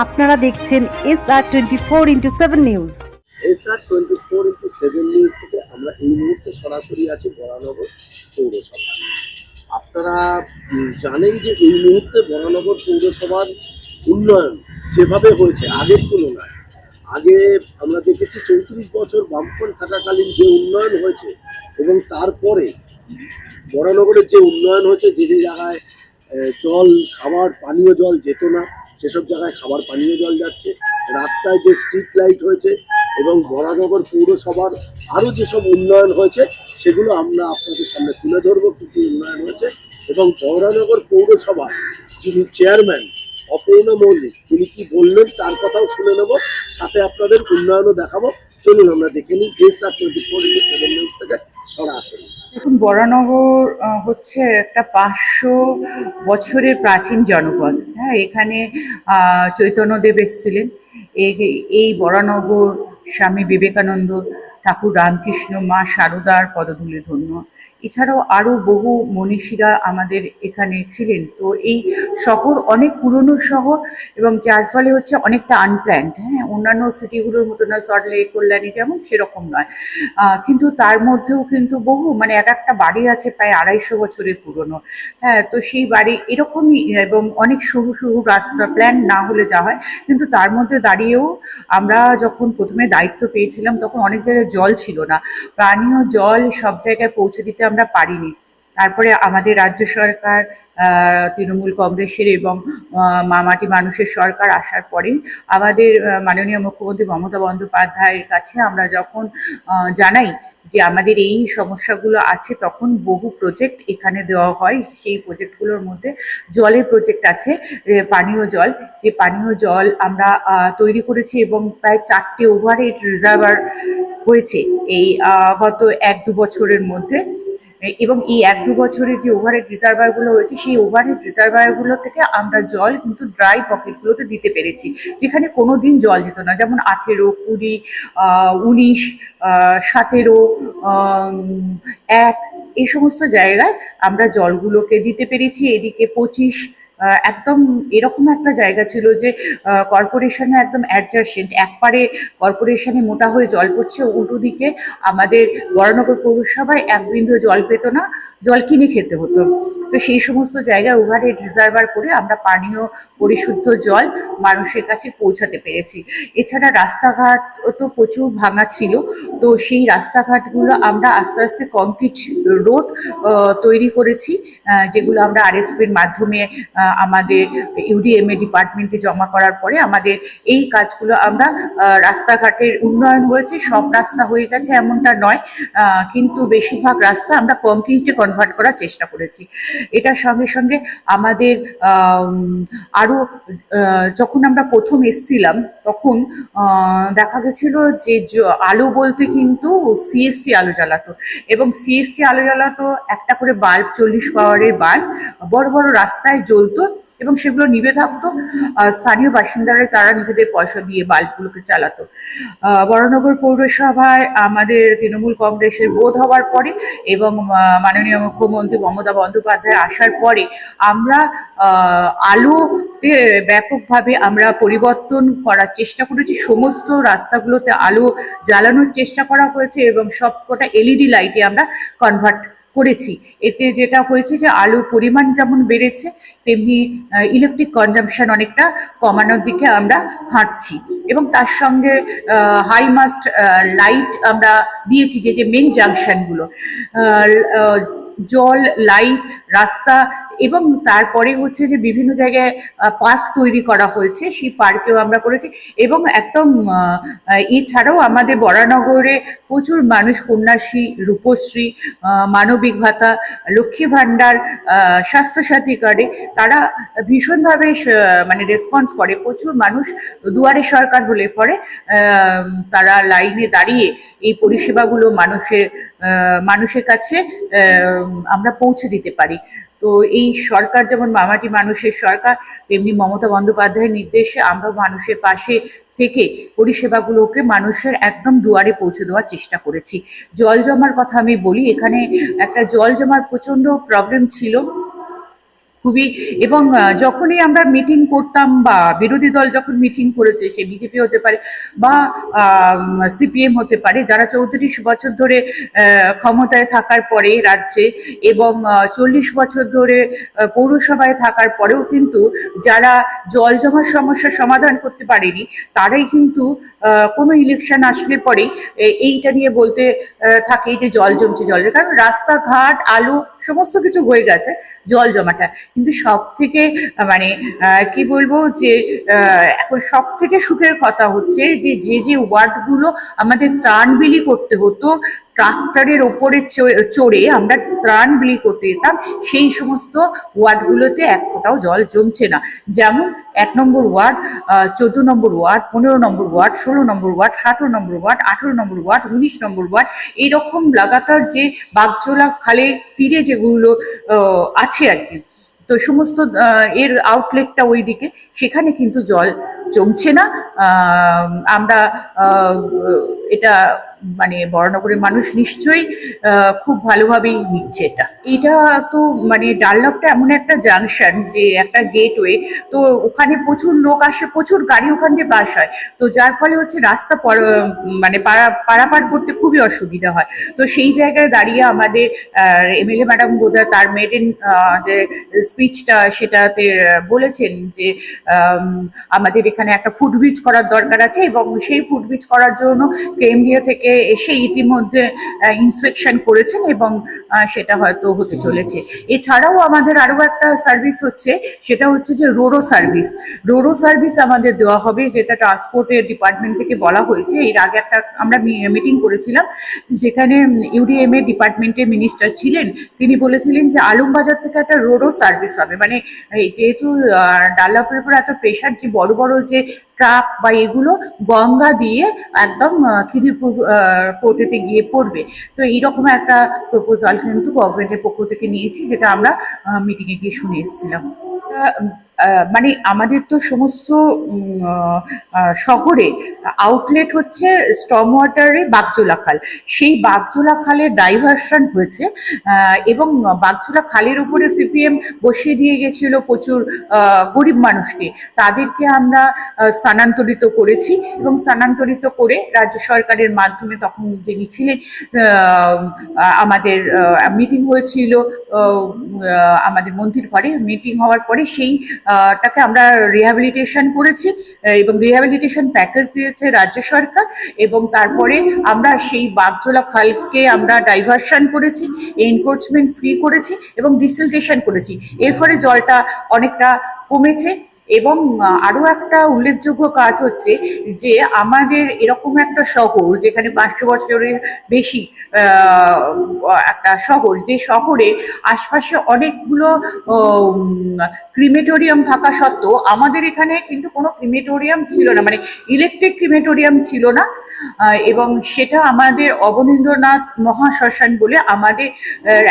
আপনারা দেখছেন SR24x7 news. SR24x7 news থেকে আমরা এই মুহূর্তে সরাসরি আছি বরানগর পৌরসভা। আপনারা জানেন যে এই মুহূর্তে বরানগর পৌরসভার উন্নয়ন যেভাবে হয়েছে আগের তুলনায়, আগে আমরা দেখেছি 34 বছর বামফ্রন্ট থাকাকালীন যে উন্নয়ন হয়েছে এবং তারপরে বরানগরের যে উন্নয়ন হয়েছে, যে যে জায়গায় জল, খাবার, পানীয় জল যেত না সেসব জায়গায় খাবার, পানীয় জল যাচ্ছে। রাস্তায় যে স্ট্রিট লাইট হয়েছে এবং বরানগর পৌরসভার আরও যেসব উন্নয়ন হয়েছে সেগুলো আমরা আপনাদের সামনে তুলে ধরবো, কী কী উন্নয়ন হয়েছে। এবং বরানগর পৌরসভা যিনি চেয়ারম্যান অপর্ণা মল্লিক, তিনি কি বললেন তার কথাও শুনে নেব, সাথে আপনাদের উন্নয়নও দেখাবো। চলুন আমরা দেখে নিই SR24x7 নিউজ থেকে সরাসরি। দেখুন, বরানগর হচ্ছে একটা 500 বছরের প্রাচীন জনপদ। হ্যাঁ, এখানে চৈতন্যদেব এসেছিলেন। এই বরানগর স্বামী বিবেকানন্দ, ঠাকুর রামকৃষ্ণ, মা শারদার পদধূলি ধন্য। এছাড়াও আরও বহু মনীষীরা আমাদের এখানে ছিলেন। তো এই শহর অনেক পুরনো শহর এবং যার ফলে হচ্ছে অনেকটা আনপ্ল্যান্ড। হ্যাঁ, অন্যান্য সিটিগুলোর মতো নয়, সল্টলেক, কল্যাণী যেমন সেরকম নয়। কিন্তু তার মধ্যেও কিন্তু বহু এক একটা বাড়ি আছে প্রায় 250 বছরের পুরনো। হ্যাঁ, তো সেই বাড়ি এরকমই এবং অনেক সরু সরু রাস্তা, প্ল্যান না হলে যা হয়। কিন্তু তার মধ্যে দাঁড়িয়েও আমরা যখন প্রথমে দায়িত্ব পেয়েছিলাম তখন অনেক জায়গায় জল ছিল না, পানীয় জল সব জায়গায় পৌঁছে দিতে আমরা পারিনি। তারপরে আমাদের রাজ্য সরকার, তৃণমূল কংগ্রেসের এবং মামাটি মানুষের সরকার আসার পরেই আমাদের মাননীয় মুখ্যমন্ত্রী মমতা বন্দ্যোপাধ্যায়ের কাছে আমরা যখন জানাই যে আমাদের এই সমস্যাগুলো আছে, তখন বহু প্রজেক্ট এখানে দেওয়া হয়। সেই প্রজেক্টগুলোর মধ্যে জলের প্রজেক্ট আছে, পানীয় জল। যে পানীয় জল আমরা তৈরি করেছি এবং প্রায় 4টে ওভারহেড রিজার্ভার হয়েছে এই গত 1-2 বছরের মধ্যে। এবং এই 1-2 বছরের যে ওভারহেড রিজার্ভারগুলো হয়েছে, সেই ওভারহেড রিজার্ভারগুলো থেকে আমরা জল কিন্তু ড্রাই পকেটগুলোতে দিতে পেরেছি, যেখানে কোনো দিন জল যেত না। যেমন 18, 20, 19, 17, 1 এই সমস্ত জায়গায় আমরা জলগুলোকে দিতে পেরেছি। এদিকে 25 একদম এরকম একটা জায়গা ছিল যে কর্পোরেশনে একদম অ্যাডজাসেন্ট, একবারে কর্পোরেশনে মোটা হয়ে জল পড়ছে, উল্টো দিকে আমাদের বরানগর পৌরসভায় এক বিন্দু জল পেত না, জল কিনে খেতে হতো। তো সেই সমস্ত জায়গায় ওভারহেড রিজার্ভার করে আমরা পানীয় পরিশুদ্ধ জল মানুষের কাছে পৌঁছাতে পেরেছি। এছাড়া রাস্তাঘাট তো প্রচুর ভাঙা ছিল, তো সেই রাস্তাঘাটগুলো আমরা আস্তে আস্তে কংক্রিট রোড তৈরি করেছি, যেগুলো আমরা আরএসপির মাধ্যমে আমাদের ইউডিএমএ ডিপার্টমেন্টে জমা করার পরে আমাদের এই কাজগুলো আমরা রাস্তাঘাটের উন্নয়ন হয়েছে। সব রাস্তা হয়ে গেছে এমনটা নয়, কিন্তু বেশিরভাগ রাস্তা আমরা কংক্রিটে কনভার্ট করার চেষ্টা করেছি। এটার সঙ্গে সঙ্গে আমাদের আরও যখন আমরা প্রথম এসছিলাম তখন দেখা গেছিল যে আলো বলতে কিন্তু সিএসসি আলো জ্বালাতো, এবং সিএসসি আলো জ্বালাতো একটা করে বাল্ব, 40 পাওয়ারের বাল্ব বড় বড় রাস্তায় জ্বলতো এবং সেগুলো নিভে থাকতো। স্থানীয় বাসিন্দারা তারা নিজেদের পয়সা দিয়ে বাল্বগুলোকে চালাতো। বরানগর পৌরসভায় আমাদের তৃণমূল কংগ্রেসের বোধ হওয়ার পরে এবং মাননীয় মুখ্যমন্ত্রী মমতা বন্দ্যোপাধ্যায় আসার পরে আমরা আলোতে ব্যাপকভাবে আমরা পরিবর্তন করার চেষ্টা করেছি। সমস্ত রাস্তাগুলোতে আলো জ্বালানোর চেষ্টা করা হয়েছে এবং সবকটা এলইডি লাইটে আমরা কনভার্ট করেছি। এতে যেটা হয়েছে যে আলোর পরিমাণ যেমন বেড়েছে, তেমনি ইলেকট্রিক কনজাম্পশন অনেকটা কমানোর দিকে আমরা হাঁটছি। এবং তার সঙ্গে হাই মাস্ট লাইট আমরা দিয়েছি, যে মেন জাংশনগুলো, জল, লাইট, রাস্তা, এবং তারপরে হচ্ছে যে বিভিন্ন জায়গায় পার্ক তৈরি করা হয়েছে, সেই পার্কেও আমরা করেছি। এবং একদম এছাড়াও আমাদের বরানগরে প্রচুর মানুষ কন্যাশ্রী, রূপশ্রী, মানবিক ভাতা, লক্ষ্মী ভাণ্ডার, স্বাস্থ্যসাথী কার্ডে তারা ভীষণভাবে রেসপন্স করে। প্রচুর মানুষ দুয়ারে সরকার হলে পরে তারা লাইনে দাঁড়িয়ে এই পরিষেবাগুলো মানুষের কাছে আমরা পৌঁছে দিতে পারি। তো এই সরকার যেমন মামাটি মানুষের সরকার, তেমনি মমতা বন্দ্যোপাধ্যায়ের নির্দেশে আমরা মানুষের পাশে থেকে পরিষেবাগুলোকে মানুষের একদম দুয়ারে পৌঁছে দেওয়ার চেষ্টা করেছি। জল জমার কথা আমি বলি, এখানে একটা জল জমার প্রচণ্ড প্রবলেম ছিল। খুবই। এবং যখনই আমরা মিটিং করতাম বা বিরোধী দল যখন মিটিং করেছে, সে বিজেপি হতে পারে বা সিপিএম হতে পারে, যারা 34 বছর ধরে ক্ষমতায় থাকার পরে রাজ্যে এবং 40 বছর ধরে পৌরসভায় থাকার পরেও কিন্তু যারা জল জমার সমস্যার সমাধান করতে পারেনি, তারাই কিন্তু কোনো ইলেকশন আসলে পরেই এইটা নিয়ে বলতে থাকে যে জল জমছে জল, কারণ রাস্তাঘাট আলো সমস্ত কিছু হয়ে গেছে, জল জমাটা কিন্তু সব থেকে মানে কি বলবো যে এখন সব থেকে সুখের কথা হচ্ছে যে যে ওয়ার্ডগুলো আমাদের ত্রাণ বিলি করতে হতো, ট্রাক্টরের ওপরে চড়ে আমরা ত্রাণ বিলি করতে যেতাম, সেই সমস্ত ওয়ার্ডগুলোতে এক ফোঁটাও জল জমছে না। যেমন 1 নম্বর ওয়ার্ড, 14 নম্বর ওয়ার্ড, 15 নম্বর ওয়ার্ড, 16 নম্বর ওয়ার্ড, 17 নম্বর ওয়ার্ড, 18 নম্বর ওয়ার্ড, 19 নম্বর ওয়ার্ড, এইরকম লাগাতার যে বাগজোলা খালে তীরে যেগুলো আছে আর কি, তো সমস্ত এর আউটলেটটা ওই দিকে, সেখানে কিন্তু জল জমছে না। আমরা এটা মানে বরানগরের মানুষ নিশ্চয়ই খুব ভালোভাবেই নিচ্ছে এটা তো মানে ডানলপটা এমন একটা জাংশন, যে একটা গেটওয়ে, তো ওখানে প্রচুর লোক আসে, প্রচুর গাড়ি ওখান দিয়ে পাস হয়, তো যার ফলে হচ্ছে রাস্তা মানে পারাপার করতে খুবই অসুবিধা হয়। তো সেই জায়গায় দাঁড়িয়ে আমাদের এমএলএ ম্যাডাম বোধহয় তার মেডেন যে স্পিচটা সেটাতে বলেছেন যে আমাদের এখানে একটা ফুটব্রিজ করার দরকার আছে, এবং সেই ফুটব্রিজ করার জন্য কেন্দ্রীয় থেকে এসে ইতিমধ্যে ইন্সপেকশন করেছেন এবং সেটা হয়তো হতে চলেছে। এছাড়াও আমাদের আরো একটা সার্ভিস হচ্ছে, সেটা হচ্ছে যে রোরো সার্ভিস আমাদের দেওয়া হবে, যেটা ট্রান্সপোর্টের ডিপার্টমেন্ট থেকে বলা হয়েছে। এর আগে একটা আমরা মিটিং করেছিলাম, যেখানে ইউডিএমএ ডিপার্টমেন্টের মিনিস্টার ছিলেন, তিনি বলেছিলেন যে আলমবাজার থেকে একটা রোরো সার্ভিস হবে, মানে যেহেতু ডানলপের উপর এত প্রেশার, যে বড় বড় যে ট্রাক বা এগুলো গঙ্গা দিয়ে একদম খিদিরপুর পোর্টেতে গিয়ে পড়বে। তো এইরকম একটা প্রপোজাল কিন্তু গভর্নমেন্টের পক্ষ থেকে নিয়েছি, যেটা আমরা মিটিংয়ে গিয়ে শুনে এসেছিলাম। মানে আমাদের তো সমস্ত শহরে আউটলেট হচ্ছে স্টর্ম ওয়াটারে বাগজোলা খাল, সেই বাগজোলা খালের ডাইভারশন হয়েছে, এবং বাগজোলা খালের উপরে সিপিএম বসিয়ে দিয়ে গেছিল প্রচুর গরিব মানুষকে, তাদেরকে আমরা স্থানান্তরিত করেছি, এবং স্থানান্তরিত করে রাজ্য সরকারের মাধ্যমে তখন যিনি ছিলেন, আমাদের মিটিং হয়েছিল আমাদের মন্ত্রীর ঘরে, মিটিং হওয়ার পরে সেইটাকে আমরা রিহ্যাবিলিটেশন করেছি, এবং রিহ্যাবিলিটেশন প্যাকেজ দিয়েছে রাজ্য সরকার, এবং তারপরে আমরা সেই বাগজোলা খালকে আমরা ডাইভারশন করেছি, এনক্রোচমেন্ট ফ্রি করেছি এবং ডিসিলটেশন করেছি। এর ফলে জলটা অনেকটা কমেছে। এবং আরো একটা উল্লেখযোগ্য কাজ হচ্ছে যে আমাদের এরকম একটা শহর, যেখানে 500 বছরের বেশি একটা শহর, যে শহরে আশপাশে অনেকগুলো ক্রিমেটোরিয়াম থাকা সত্ত্বেও আমাদের এখানে কিন্তু কোনো ক্রিমেটোরিয়াম ছিল না, মানে ইলেকট্রিক ক্রিমেটোরিয়াম ছিল না, এবং সেটা আমাদের অবনীন্দ্রনাথ মহাশ্মশান বলে আমাদের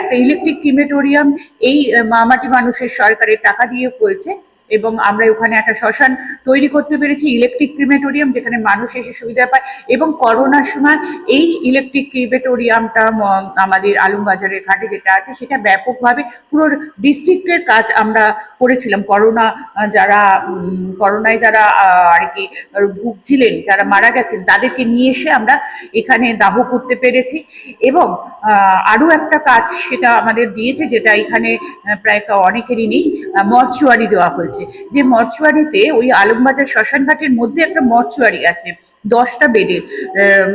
একটা ইলেকট্রিক ক্রিমেটোরিয়াম এই মামাটি মানুষের সরকারের টাকা দিয়ে হয়েছে, এবং আমরা ওখানে একটা শ্মশান তৈরি করতে পেরেছি, ইলেকট্রিক ক্রিমেটোরিয়াম, যেখানে মানুষ এসে সুবিধা পায়। এবং করোনার সময় এই ইলেকট্রিক ক্রিমেটোরিয়ামটা আমাদের আলমবাজারের ঘাটে যেটা আছে, সেটা ব্যাপকভাবে পুরো ডিস্ট্রিক্টের কাজ আমরা করেছিলাম। করোনায় যারা আর কি ভুগছিলেন, যারা মারা গেছেন, তাদেরকে নিয়ে এসে আমরা এখানে দাহ করতে পেরেছি। এবং আরো একটা কাজ সেটা আমাদের দিয়েছে, যেটা এখানে প্রায় অনেকেরই নেই, মর্চুয়ারি দেওয়া হয়েছে, যে মর্চুয়ারিতে ওই আলমবাজার শ্মশান ঘাটের মধ্যে একটা মর্চুয়ারি আছে 10টা বেডের,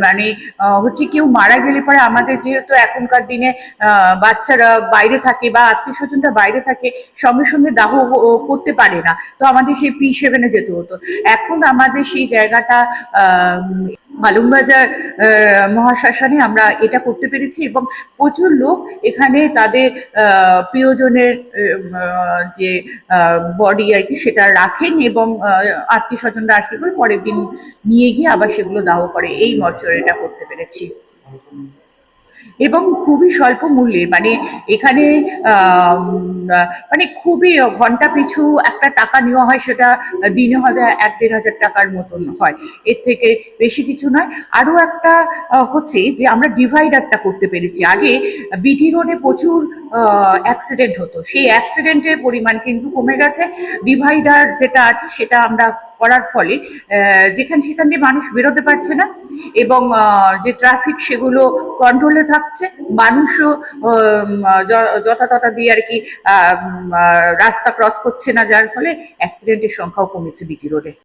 মানে হচ্ছে কেউ মারা গেলে পরে আমাদের যেহেতু এখনকার দিনে বাচ্চারা বাইরে থাকে বা আত্মীয় স্বজনরা বাইরে থাকে, সঙ্গে সঙ্গে দাহ করতে পারে না, তো আমাদের সেই P7 যেতে হতো। এখন আমাদের সেই জায়গাটা আলমবাজার মহাশ্মশানে আমরা এটা করতে পেরেছি, এবং প্রচুর লোক এখানে তাদের প্রিয়জনের যে বডি আর কি সেটা রাখেন, এবং আত্মীয় স্বজনরা আসলে পরে পরের দিন নিয়ে গিয়ে আবার সেগুলো দাহ করে। এই মর্চুয়ারিটা করতে পেরেছি। এবং খুবই স্বল্প মূল্যে, মানে এখানে মানে খুবই ঘন্টা পিছু একটা টাকা নেওয়া হয়, সেটা দিনে হয়তো 1-1.5 হাজার টাকার মতন হয়, এর থেকে বেশি কিছু নয়। আরো একটা হচ্ছে যে আমরা ডিভাইডারটা করতে পেরেছি। আগে বিটি রোডে প্রচুর অ্যাক্সিডেন্ট হতো, সেই অ্যাক্সিডেন্টের পরিমাণ কিন্তু কমে গেছে। ডিভাইডার যেটা আছে সেটা আমরা করার ফলে যেখান সেখান দিয়ে মানুষ বেরোতে পারছে না, এবং যে ট্রাফিক সেগুলো কন্ট্রোলে থাকছে, মানুষও যথাযথ দিয়ে আর কি রাস্তা ক্রস করছে না, যার ফলে অ্যাক্সিডেন্টের সংখ্যাও কমেছে বিটি রোডে।